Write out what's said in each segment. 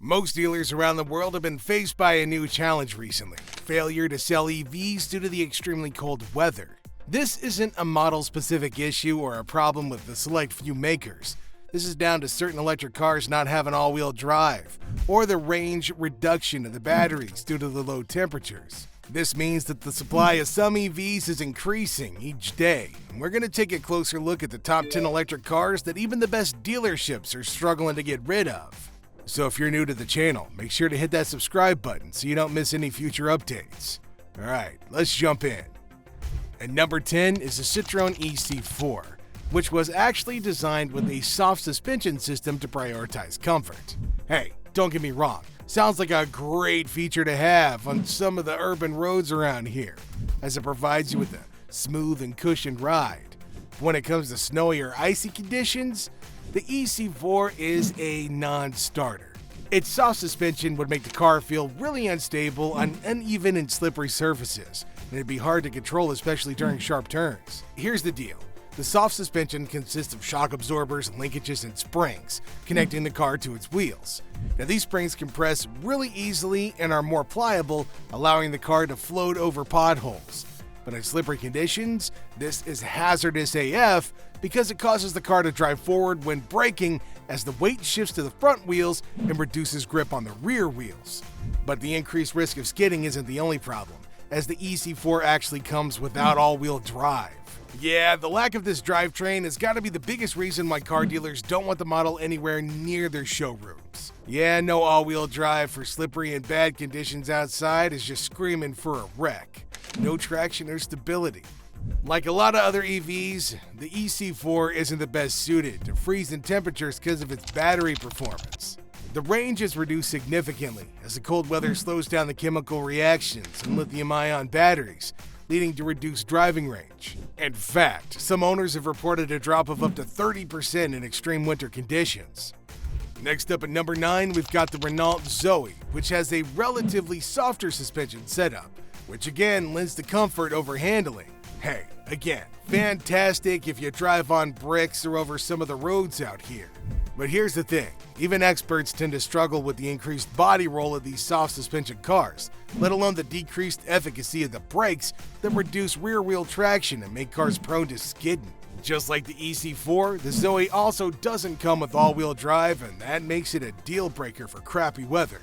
Most dealers around the world have been faced by a new challenge recently: failure to sell EVs due to the extremely cold weather. This isn't a model-specific issue or a problem with the select few makers. This is down to certain electric cars not having all-wheel drive, or the range reduction of the batteries due to the low temperatures. This means that the supply of some EVs is increasing each day, and we're going to take a closer look at the top 10 electric cars that even the best dealerships are struggling to get rid of. So if you're new to the channel, make sure to hit that subscribe button so you don't miss any future updates. Alright, let's jump in. At number 10 is the Citroen EC4, which was actually designed with a soft suspension system to prioritize comfort. Hey, don't get me wrong, sounds like a great feature to have on some of the urban roads around here, as it provides you with a smooth and cushioned ride. But when it comes to snowy or icy conditions, the EC4 is a non-starter. Its soft suspension would make the car feel really unstable on uneven and slippery surfaces, and it'd be hard to control, especially during sharp turns. Here's the deal. The soft suspension consists of shock absorbers, linkages, and springs connecting the car to its wheels. Now, these springs compress really easily and are more pliable, allowing the car to float over potholes. But in slippery conditions, this is hazardous AF because it causes the car to drive forward when braking as the weight shifts to the front wheels and reduces grip on the rear wheels. But the increased risk of skidding isn't the only problem, as the EC4 actually comes without all-wheel drive. Yeah, the lack of this drivetrain has got to be the biggest reason why car dealers don't want the model anywhere near their showrooms. Yeah, no all-wheel drive for slippery and bad conditions outside is just screaming for a wreck. No traction or stability. Like a lot of other EVs, the EC4 isn't the best suited to freezing temperatures because of its battery performance. The range is reduced significantly as the cold weather slows down the chemical reactions in lithium-ion batteries, leading to reduced driving range. In fact, some owners have reported a drop of up to 30% in extreme winter conditions. Next up at number 9, we've got the Renault Zoe, which has a relatively softer suspension setup, which again lends to comfort over handling. Hey, again, fantastic if you drive on bricks or over some of the roads out here. But here's the thing, even experts tend to struggle with the increased body roll of these soft suspension cars, let alone the decreased efficacy of the brakes that reduce rear-wheel traction and make cars prone to skidding. Just like the EC4, the Zoe also doesn't come with all-wheel drive, and that makes it a deal-breaker for crappy weather.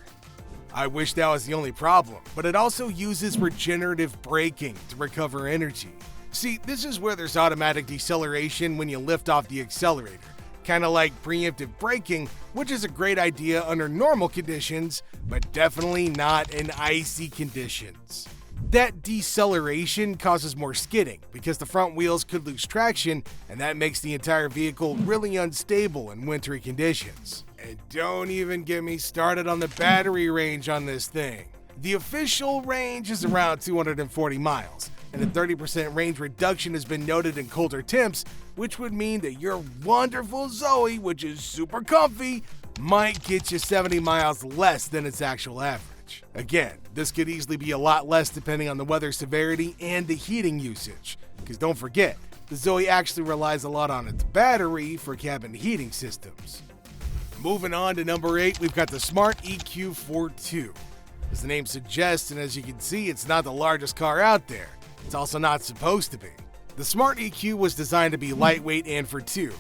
I wish that was the only problem, but it also uses regenerative braking to recover energy. See, this is where there's automatic deceleration when you lift off the accelerator, kind of like preemptive braking, which is a great idea under normal conditions, but definitely not in icy conditions. That deceleration causes more skidding because the front wheels could lose traction, and that makes the entire vehicle really unstable in wintry conditions. And don't even get me started on the battery range on this thing. The official range is around 240 miles, and a 30% range reduction has been noted in colder temps, which would mean that your wonderful Zoe, which is super comfy, might get you 70 miles less than its actual average. Again, this could easily be a lot less depending on the weather severity and the heating usage, because don't forget, the Zoe actually relies a lot on its battery for cabin heating systems. Moving on to number 8, we've got the Smart EQ42. As the name suggests, and as you can see, it's not the largest car out there. It's also not supposed to be. The Smart EQ was designed to be lightweight and for two.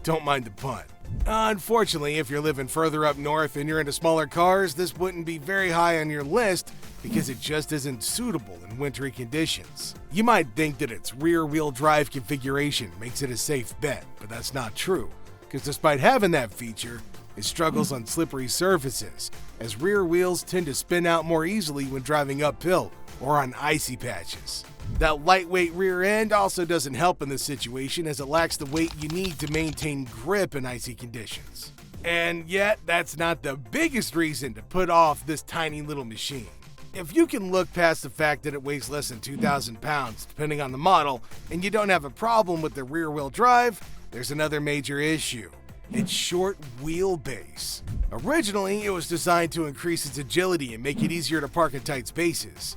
Don't mind the pun. Unfortunately, if you're living further up north and you're into smaller cars, this wouldn't be very high on your list because it just isn't suitable in wintry conditions. You might think that its rear-wheel drive configuration makes it a safe bet, but that's not true, because despite having that feature, it struggles on slippery surfaces, as rear wheels tend to spin out more easily when driving uphill or on icy patches. That lightweight rear end also doesn't help in this situation, as it lacks the weight you need to maintain grip in icy conditions. And yet, that's not the biggest reason to put off this tiny little machine. If you can look past the fact that it weighs less than 2,000 pounds, depending on the model, and you don't have a problem with the rear-wheel drive, there's another major issue. Its short wheelbase. Originally, it was designed to increase its agility and make it easier to park in tight spaces.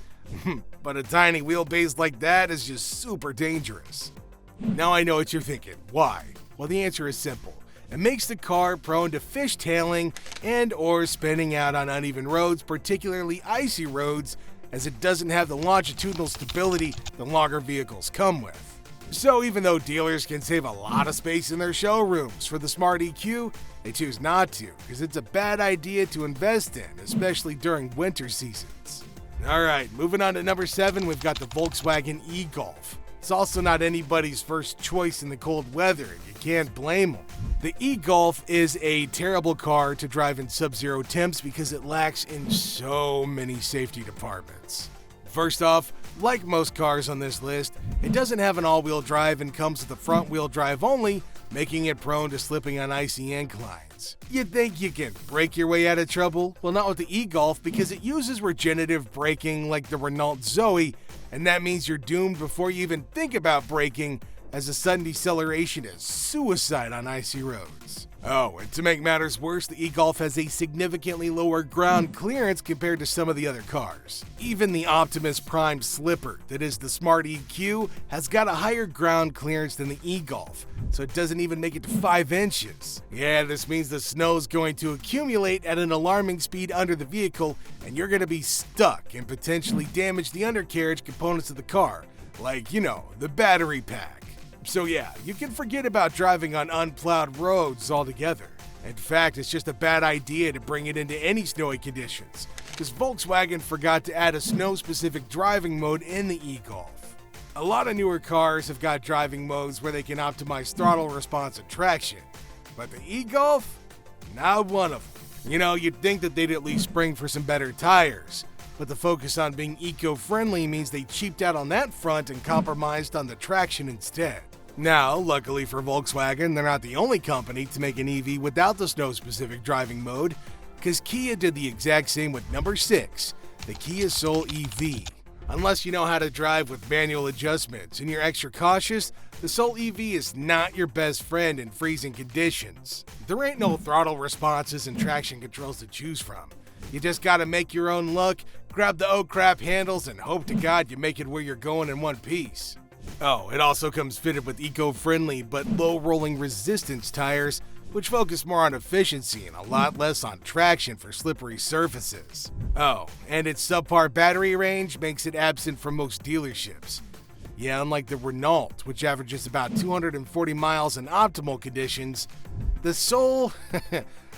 But a tiny wheelbase like that is just super dangerous. Now I know what you're thinking. Why? Well, the answer is simple. It makes the car prone to fishtailing and or spinning out on uneven roads, particularly icy roads, as it doesn't have the longitudinal stability the longer vehicles come with. So even though dealers can save a lot of space in their showrooms for the Smart EQ, they choose not to because it's a bad idea to invest in, especially during winter seasons. Alright, moving on to number 7, we've got the Volkswagen e-Golf. It's also not anybody's first choice in the cold weather, and you can't blame them. The e-Golf is a terrible car to drive in sub-zero temps because it lacks in so many safety departments. First off, like most cars on this list, it doesn't have an all-wheel drive and comes with a front-wheel drive only, making it prone to slipping on icy inclines. You'd think you can brake your way out of trouble? Well, not with the e-Golf because it uses regenerative braking like the Renault Zoe, and that means you're doomed before you even think about braking, as a sudden deceleration is suicide on icy roads. Oh, and to make matters worse, the e-Golf has a significantly lower ground clearance compared to some of the other cars. Even the Optimus Prime Slipper, that is the Smart EQ, has got a higher ground clearance than the e-Golf, so it doesn't even make it to 5 inches. Yeah, this means the snow's going to accumulate at an alarming speed under the vehicle, and you're going to be stuck and potentially damage the undercarriage components of the car, like, the battery pack. So yeah, you can forget about driving on unplowed roads altogether. In fact, it's just a bad idea to bring it into any snowy conditions, because Volkswagen forgot to add a snow-specific driving mode in the e-Golf. A lot of newer cars have got driving modes where they can optimize throttle response and traction, but the e-Golf? Not one of them. You'd think that they'd at least spring for some better tires, but the focus on being eco-friendly means they cheaped out on that front and compromised on the traction instead. Now, luckily for Volkswagen, they're not the only company to make an EV without the snow-specific driving mode, because Kia did the exact same with number 6, the Kia Soul EV. Unless you know how to drive with manual adjustments and you're extra cautious, the Soul EV is not your best friend in freezing conditions. There ain't no throttle responses and traction controls to choose from. You just gotta make your own luck, grab the oh-crap handles, and hope to God you make it where you're going in one piece. Oh, it also comes fitted with eco-friendly but low-rolling resistance tires, which focus more on efficiency and a lot less on traction for slippery surfaces. Oh, and its subpar battery range makes it absent from most dealerships. Yeah, unlike the Renault, which averages about 240 miles in optimal conditions, the Soul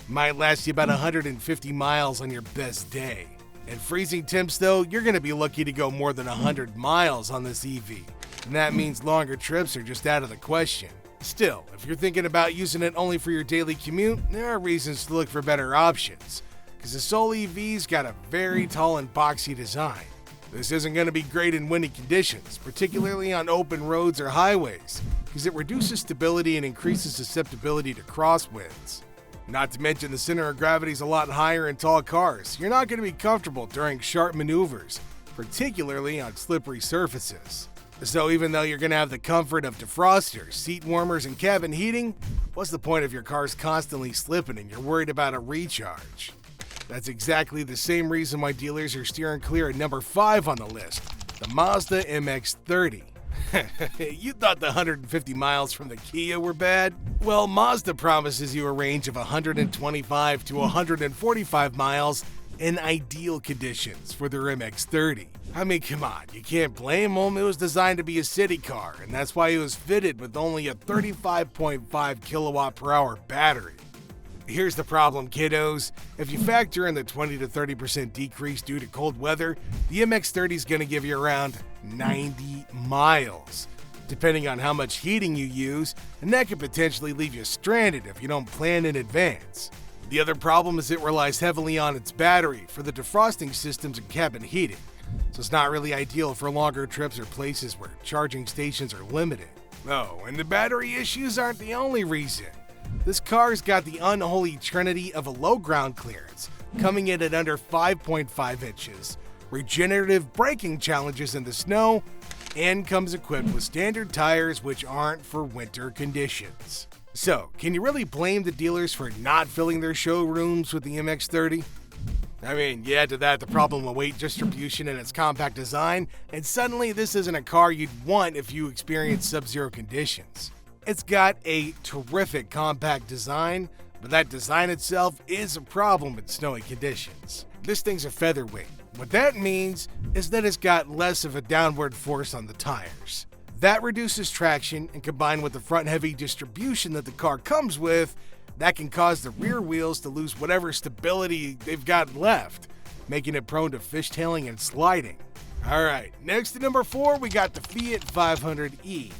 might last you about 150 miles on your best day. In freezing temps though, you're going to be lucky to go more than 100 miles on this EV. And that means longer trips are just out of the question. Still, if you're thinking about using it only for your daily commute, there are reasons to look for better options, because the Soul EV's got a very tall and boxy design. This isn't going to be great in windy conditions, particularly on open roads or highways, because it reduces stability and increases susceptibility to crosswinds. Not to mention the center of gravity is a lot higher in tall cars. You're not going to be comfortable during sharp maneuvers, particularly on slippery surfaces. So even though you're going to have the comfort of defrosters, seat warmers, and cabin heating, what's the point if your car's constantly slipping and you're worried about a recharge? That's exactly the same reason why dealers are steering clear at number 5 on the list, the Mazda MX-30. You thought the 150 miles from the Kia were bad? Well, Mazda promises you a range of 125 to 145 miles in ideal conditions for their MX-30. I mean, come on, you can't blame them. It was designed to be a city car, and that's why it was fitted with only a 35.5 kilowatt per hour battery. Here's the problem, kiddos. If you factor in the 20 to 30% decrease due to cold weather, the MX-30 is going to give you around 90 miles, depending on how much heating you use, and that could potentially leave you stranded if you don't plan in advance. The other problem is it relies heavily on its battery for the defrosting systems and cabin heating, so it's not really ideal for longer trips or places where charging stations are limited. Oh, and the battery issues aren't the only reason. This car's got the unholy trinity of a low ground clearance, coming in at under 5.5 inches, regenerative braking challenges in the snow, and comes equipped with standard tires which aren't for winter conditions. So, can you really blame the dealers for not filling their showrooms with the MX-30? I mean, you add to that the problem of weight distribution and its compact design, and suddenly this isn't a car you'd want if you experience sub-zero conditions. It's got a terrific compact design, but that design itself is a problem in snowy conditions. This thing's a featherweight. What that means is that it's got less of a downward force on the tires. That reduces traction, and combined with the front-heavy distribution that the car comes with, that can cause the rear wheels to lose whatever stability they've got left, making it prone to fishtailing and sliding. Alright, next to number 4, we got the Fiat 500e.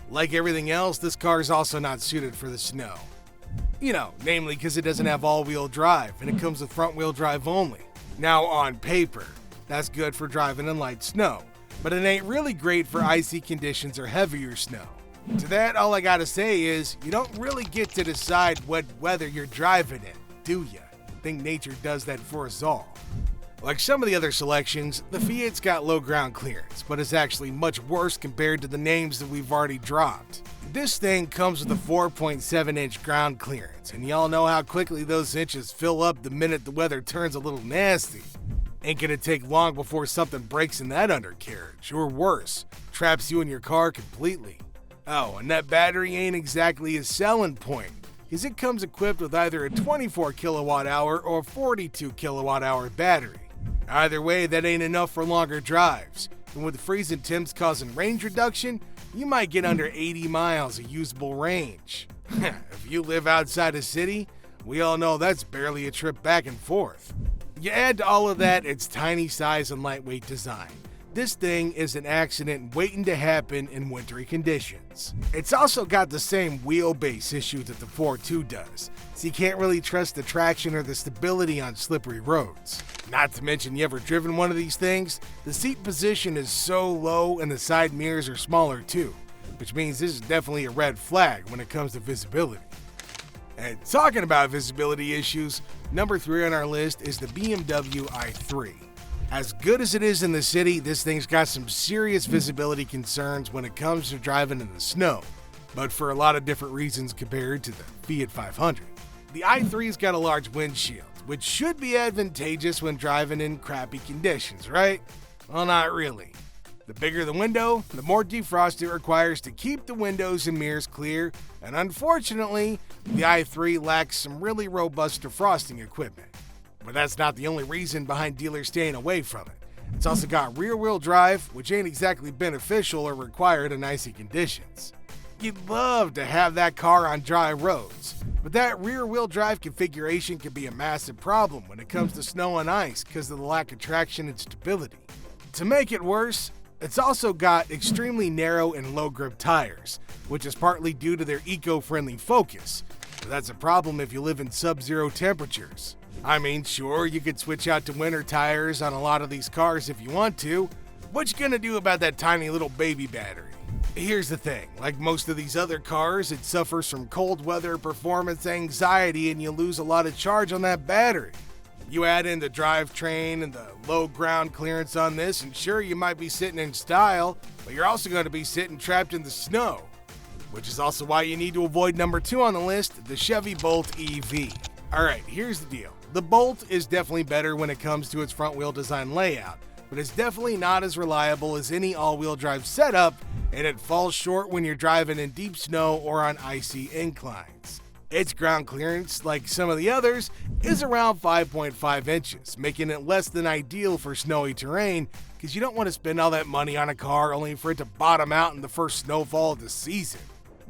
Like everything else, this car is also not suited for the snow. Namely because it doesn't have all-wheel drive, and it comes with front-wheel drive only. Now, on paper, that's good for driving in light snow, but it ain't really great for icy conditions or heavier snow. To that, all I gotta say is, you don't really get to decide what weather you're driving in, do ya? I think nature does that for us all. Like some of the other selections, the Fiat's got low ground clearance, but it's actually much worse compared to the names that we've already dropped. This thing comes with a 4.7-inch ground clearance, and y'all know how quickly those inches fill up the minute the weather turns a little nasty. Ain't gonna take long before something breaks in that undercarriage, or worse, traps you in your car completely. Oh, and that battery ain't exactly a selling point, because it comes equipped with either a 24 kilowatt hour or 42 kilowatt hour battery. Either way, that ain't enough for longer drives, and with freezing temps causing range reduction, you might get under 80 miles of usable range. If you live outside a city, we all know that's barely a trip back and forth. You add to all of that its tiny size and lightweight design. This thing is an accident waiting to happen in wintry conditions. It's also got the same wheelbase issue that the 4.2 does, so you can't really trust the traction or the stability on slippery roads. Not to mention, you ever driven one of these things? The seat position is so low and the side mirrors are smaller too, which means this is definitely a red flag when it comes to visibility. And talking about visibility issues, number 3 on our list is the BMW i3. As good as it is in the city, this thing's got some serious visibility concerns when it comes to driving in the snow, but for a lot of different reasons compared to the Fiat 500. The i3's got a large windshield, which should be advantageous when driving in crappy conditions, right? Well, not really. The bigger the window, the more defrost it requires to keep the windows and mirrors clear, and unfortunately, the i3 lacks some really robust defrosting equipment. But that's not the only reason behind dealers staying away from it. It's also got rear-wheel drive, which ain't exactly beneficial or required in icy conditions. You'd love to have that car on dry roads, but that rear-wheel drive configuration can be a massive problem when it comes to snow and ice because of the lack of traction and stability. To make it worse, it's also got extremely narrow and low-grip tires, which is partly due to their eco-friendly focus, but that's a problem if you live in sub-zero temperatures. I mean, sure, you could switch out to winter tires on a lot of these cars if you want to. What you gonna do about that tiny little baby battery? Here's the thing, like most of these other cars, it suffers from cold weather performance anxiety and you lose a lot of charge on that battery. You add in the drivetrain and the low ground clearance on this, and sure, you might be sitting in style, but you're also going to be sitting trapped in the snow. Which is also why you need to avoid number 2 on the list, the Chevy Bolt EV. Alright, here's the deal. The Bolt is definitely better when it comes to its front-wheel design layout, but it's definitely not as reliable as any all-wheel drive setup, and it falls short when you're driving in deep snow or on icy inclines. Its ground clearance, like some of the others, is around 5.5 inches, making it less than ideal for snowy terrain because you don't want to spend all that money on a car only for it to bottom out in the first snowfall of the season.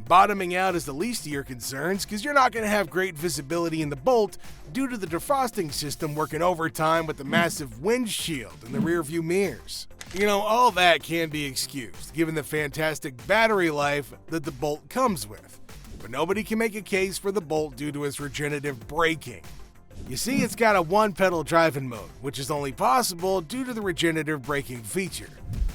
Bottoming out is the least of your concerns because you're not going to have great visibility in the Bolt due to the defrosting system working overtime with the massive windshield and the rear view mirrors. All that can be excused given the fantastic battery life that the Bolt comes with, but nobody can make a case for the Bolt due to its regenerative braking. You see, it's got a one-pedal driving mode, which is only possible due to the regenerative braking feature.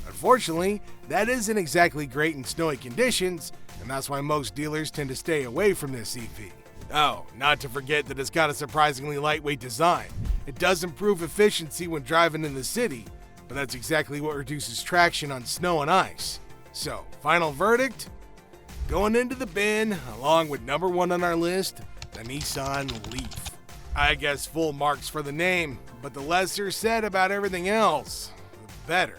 Unfortunately, that isn't exactly great in snowy conditions, and that's why most dealers tend to stay away from this EV. Oh, not to forget that it's got a surprisingly lightweight design. It does improve efficiency when driving in the city, but that's exactly what reduces traction on snow and ice. So, final verdict? Going into the bin, along with number 1 on our list, the Nissan Leaf. I guess full marks for the name, but the lesser said about everything else, the better.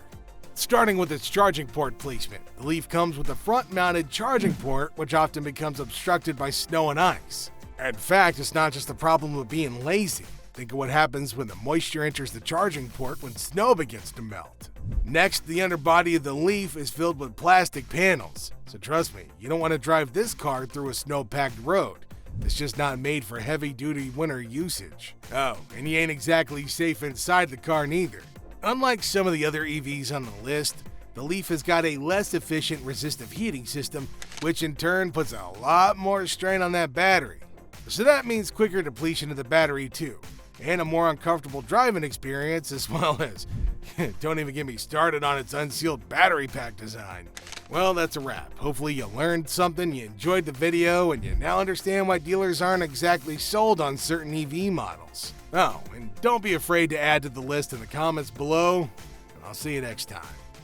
Starting with its charging port placement, the Leaf comes with a front-mounted charging port, which often becomes obstructed by snow and ice. In fact, it's not just a problem of being lazy. Think of what happens when the moisture enters the charging port when snow begins to melt. Next, the underbody of the Leaf is filled with plastic panels. So trust me, you don't want to drive this car through a snow-packed road. It's just not made for heavy-duty winter usage. Oh, and you ain't exactly safe inside the car neither. Unlike some of the other EVs on the list, the Leaf has got a less efficient resistive heating system, which in turn puts a lot more strain on that battery. So that means quicker depletion of the battery too, and a more uncomfortable driving experience, as well as, don't even get me started on its unsealed battery pack design. Well, that's a wrap. Hopefully you learned something, you enjoyed the video, and you now understand why dealers aren't exactly sold on certain EV models. Oh, and don't be afraid to add to the list in the comments below, and I'll see you next time.